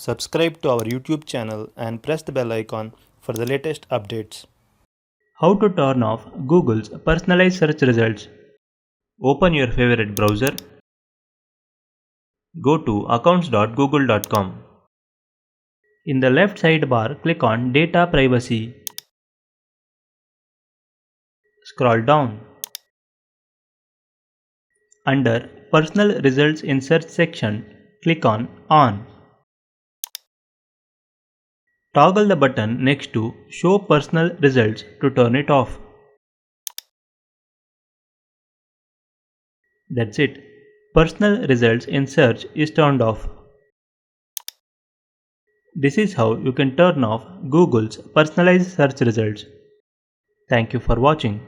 Subscribe to our YouTube channel and press the bell icon for the latest updates. How to turn off Google's personalized search results. Open your favorite browser. Go to accounts.google.com. In the left sidebar, click on Data Privacy. Scroll down. Under Personal Results in Search section, click on On. Toggle the button next to Show Personal Results to turn it off. That's it. Personal results in search is turned off. This is how you can turn off Google's personalized search results. Thank you for watching.